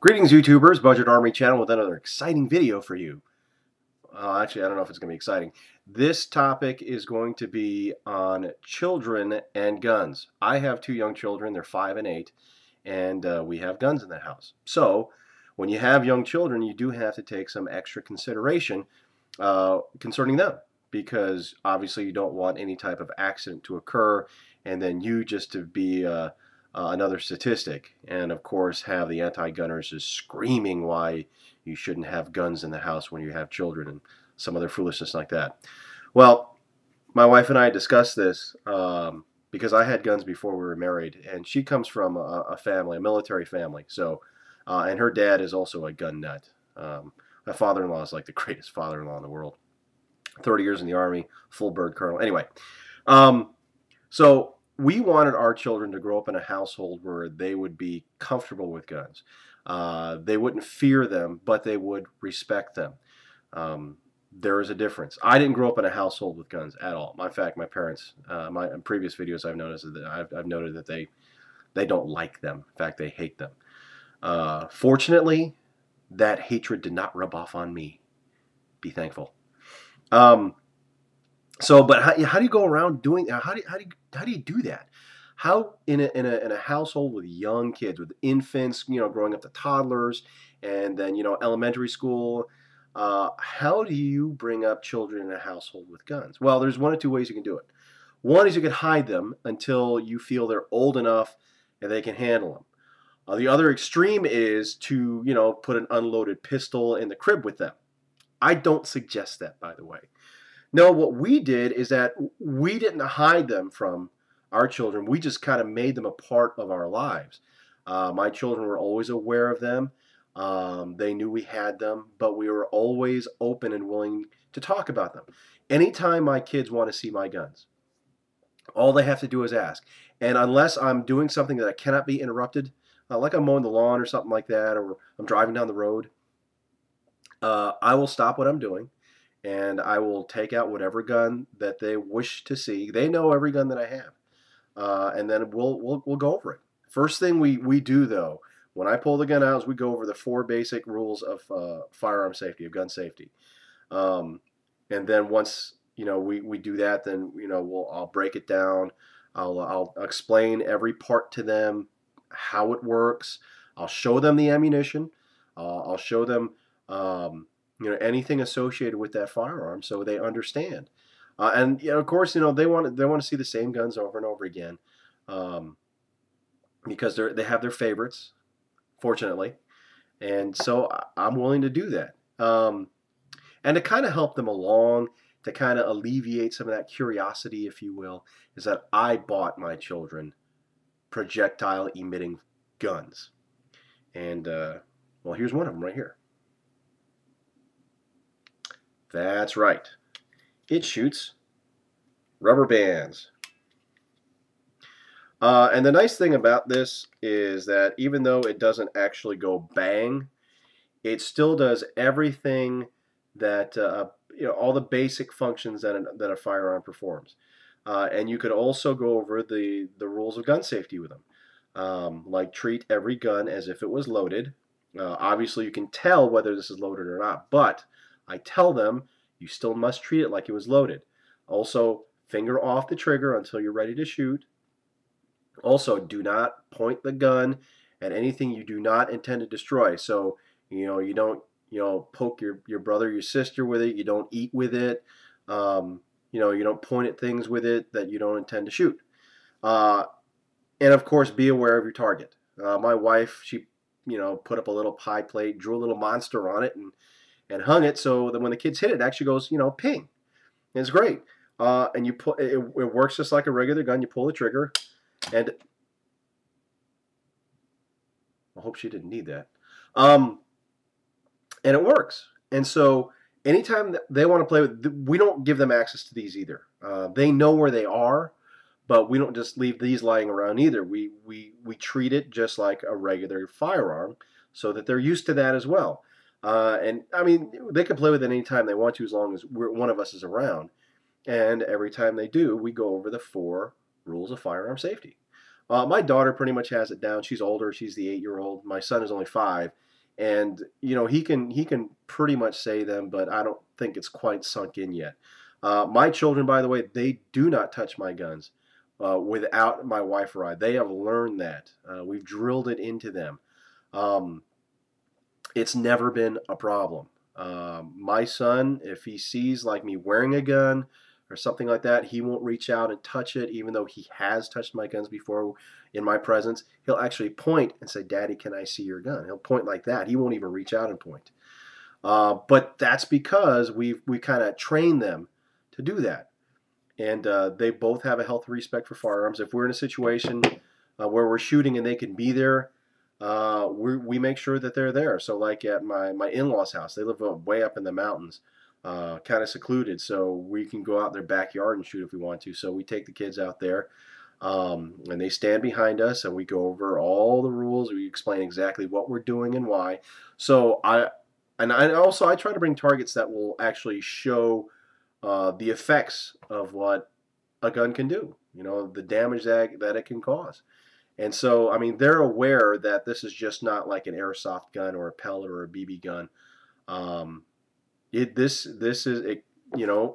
Greetings, YouTubers. Budget Army channel with another exciting video for you. Actually, I don't know if it's going to be exciting. This topic is going to be on children and guns. I have two young children. They're 5 and 8, and we have guns in the house. So when you have young children, you do have to take some extra consideration concerning them, because obviously you don't want any type of accident to occur and then you just to be another statistic, and of course have the anti-gunners just screaming why you shouldn't have guns in the house when you have children and some other foolishness like that. Well, my wife and I discussed this because I had guns before we were married, and she comes from a family, a military family, so and her dad is also a gun nut. My father-in-law is like the greatest father-in-law in the world. 30 years in the Army, full bird colonel. Anyway, so we wanted our children to grow up in a household where they would be comfortable with guns. They wouldn't fear them, but they would respect them. There is a difference. I didn't grow up in a household with guns at all. In fact, my parents, in previous videos, I've noticed that I've noted that they don't like them. In fact, they hate them. Fortunately, that hatred did not rub off on me. Be thankful. But how do you go around doing? How do you do that? How in a household with young kids, with infants, growing up to toddlers, and then elementary school? How do you bring up children in a household with guns? Well, there's one or two ways you can do it. One is you can hide them until you feel they're old enough and they can handle them. The other extreme is to put an unloaded pistol in the crib with them. I don't suggest that, by the way. No, what we did is that we didn't hide them from our children. We just kind of made them a part of our lives. My children were always aware of them. They knew we had them, but we were always open and willing to talk about them. Anytime my kids want to see my guns, all they have to do is ask. And unless I'm doing something that I cannot be interrupted, like I'm mowing the lawn or something like that, or I'm driving down the road, I will stop what I'm doing, and I will take out whatever gun that they wish to see. They know every gun that I have, and then we'll go over it. First thing we do, though, when I pull the gun out, is we go over the 4 basic rules of firearm safety, of gun safety, and then once we do that, then I'll break it down. I'll explain every part to them, how it works. I'll show them the ammunition. I'll show them anything associated with that firearm, so they understand. And of course, they want to see the same guns over and over again, because they have their favorites, fortunately, and so I'm willing to do that. And to kind of help them along, to kind of alleviate some of that curiosity, if you will, is that I bought my children projectile emitting guns, and well, here's one of them right here. That's right. It shoots rubber bands. And the nice thing about this is that even though it doesn't actually go bang, it still does everything that all the basic functions that a firearm performs. And you could also go over the rules of gun safety with them, like treat every gun as if it was loaded. Obviously, you can tell whether this is loaded or not, but I tell them you still must treat it like it was loaded. Also, finger off the trigger until you're ready to shoot. Also, do not point the gun at anything you do not intend to destroy. So, you don't, poke your brother, your sister with it. You don't eat with it. You don't point at things with it that you don't intend to shoot. And of course, be aware of your target. My wife, she, put up a little pie plate, drew a little monster on it, and hung it so that when the kids hit it, it actually goes, ping. And it's great. And you put it works just like a regular gun. You pull the trigger, and I hope she didn't need that. And it works. And so anytime they want to play with, we don't give them access to these either. They know where they are, but we don't just leave these lying around either. We treat it just like a regular firearm, so that they're used to that as well. And I mean, they can play with it anytime they want to, as long as one of us is around. And every time they do, we go over the 4 rules of firearm safety. My daughter pretty much has it down. She's older. She's the 8-year-old. My son is only 5. and he can pretty much say them, but I don't think it's quite sunk in yet. My children, by the way, they do not touch my guns without my wife or I. They have learned that. We've drilled it into them. Um, it's never been a problem. My son, if he sees like me wearing a gun or something like that, he won't reach out and touch it, even though he has touched my guns before in my presence. He'll actually point and say, "Daddy, can I see your gun?" He'll point like that. He won't even reach out and point. But that's because we kind of train them to do that, and they both have a healthy respect for firearms. If we're in a situation where we're shooting and they can be there, we make sure that they're there. So like at my in-laws house, they live way up in the mountains, kind of secluded, so we can go out in their backyard and shoot if we want to. So we take the kids out there, and they stand behind us, and we go over all the rules. We explain exactly what we're doing and why. So I try to bring targets that will actually show the effects of what a gun can do, the damage that it can cause. And so, I mean, they're aware that this is just not like an airsoft gun or a pellet or a BB gun. Um, this is a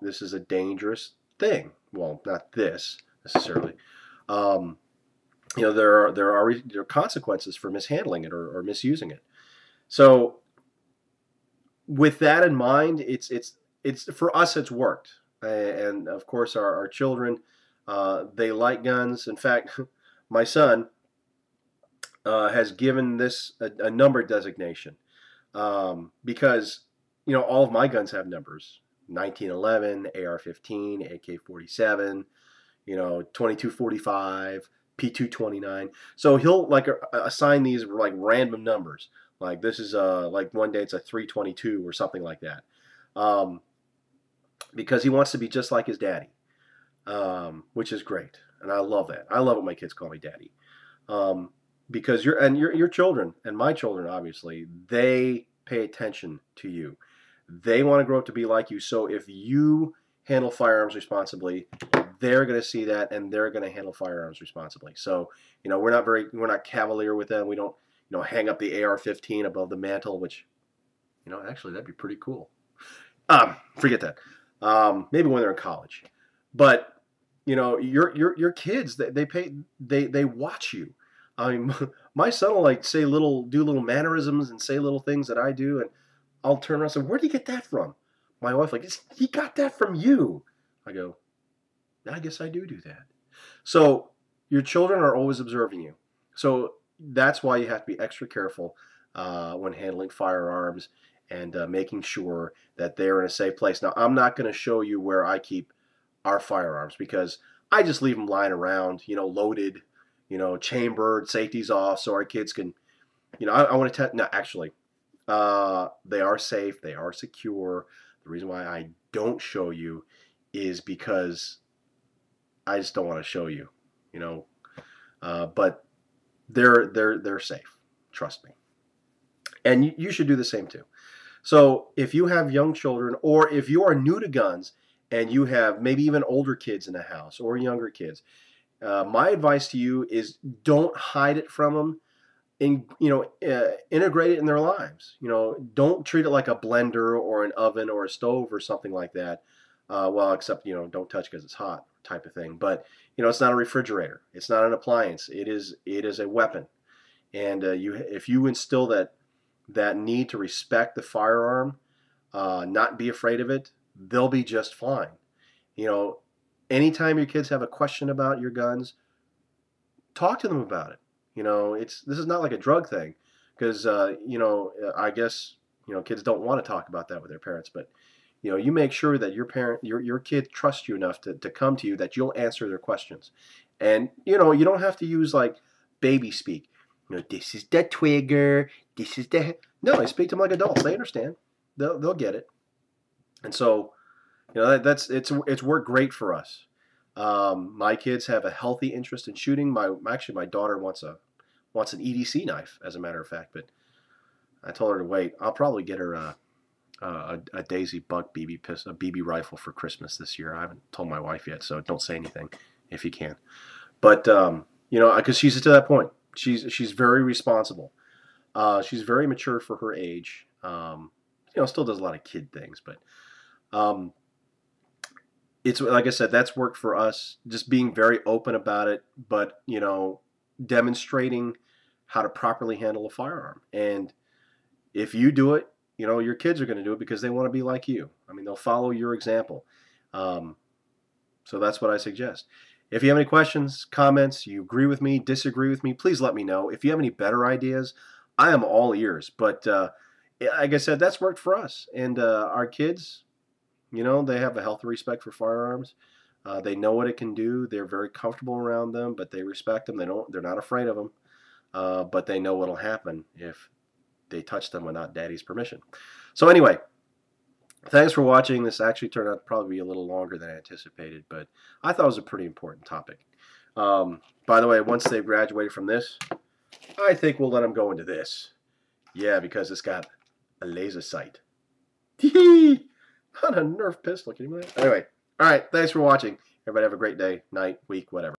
this is a dangerous thing. Well, not this necessarily. Um, there are consequences for mishandling it or misusing it. So with that in mind, it's for us it's worked, and of course our children, they like guns. In fact, my son has given this a number designation, because all of my guns have numbers: 1911, AR-15, AK-47, 2245, P229. So he'll like assign these like random numbers. Like this is like one day it's a 322 or something like that, um, because he wants to be just like his daddy, which is great, and I love that. I love it when my kids call me daddy, um, because your children and my children, obviously they pay attention to you. They want to grow up to be like you. So if you handle firearms responsibly, they're going to see that, and they're going to handle firearms responsibly. So we're not cavalier with them. We don't hang up the AR-15 above the mantle, which actually that'd be pretty cool. Forget that. Maybe when they're in college, but your kids, they watch you. I mean, my son will like do little mannerisms and say little things that I do, and I'll turn around and say, "Where did you get that from?" My wife like, "He got that from you." I go, "I guess I do that." So your children are always observing you. So that's why you have to be extra careful when handling firearms, and making sure that they're in a safe place. Now, I'm not going to show you where I keep our firearms, because I just leave them lying around, loaded, chambered, safeties off, so our kids can, I want to tell. No, actually, they are safe, they are secure. The reason why I don't show you is because I just don't want to show you, but they're safe. Trust me, and you should do the same too. So if you have young children, or if you are new to guns and you have maybe even older kids in the house or younger kids, my advice to you is don't hide it from them. Integrate it in their lives. Don't treat it like a blender or an oven or a stove or something like that. Well, except don't touch because it's hot type of thing. But it's not a refrigerator. It's not an appliance. It is a weapon. And if you instill that need to respect the firearm, not be afraid of it, they'll be just fine. Anytime your kids have a question about your guns, talk to them about it. This is not like a drug thing, because I guess kids don't want to talk about that with their parents, but you make sure that your kid trusts you enough to come to you, that you'll answer their questions. And you don't have to use like baby speak. This is the trigger. This is the no. I speak to them like adults. They understand. They'll get it. And so, it's worked great for us. My kids have a healthy interest in shooting. My daughter wants an EDC knife, as a matter of fact. But I told her to wait. I'll probably get her a Daisy Buck a BB rifle for Christmas this year. I haven't told my wife yet, so don't say anything if you can. But because she's to that point. She's very responsible. She's very mature for her age. Still does a lot of kid things, but um, it's like I said, that's worked for us. Just being very open about it, but demonstrating how to properly handle a firearm. And if you do it, your kids are going to do it because they want to be like you. I mean, they'll follow your example. Um, so that's what I suggest. If you have any questions, comments, you agree with me, disagree with me, please let me know. If you have any better ideas, I am all ears. But like I said, that's worked for us. And our kids, they have a healthy respect for firearms. They know what it can do. They're very comfortable around them, but they respect them. They're not afraid of them. But they know what'll happen if they touch them without daddy's permission. So anyway, thanks for watching. This actually turned out to probably be a little longer than I anticipated, but I thought it was a pretty important topic. By the way, once they've graduated from this, I think we'll let them go into this. Yeah, because it's got a laser sight. Not a Nerf pistol. Can you believe that? Anyway, all right. Thanks for watching. Everybody have a great day, night, week, whatever.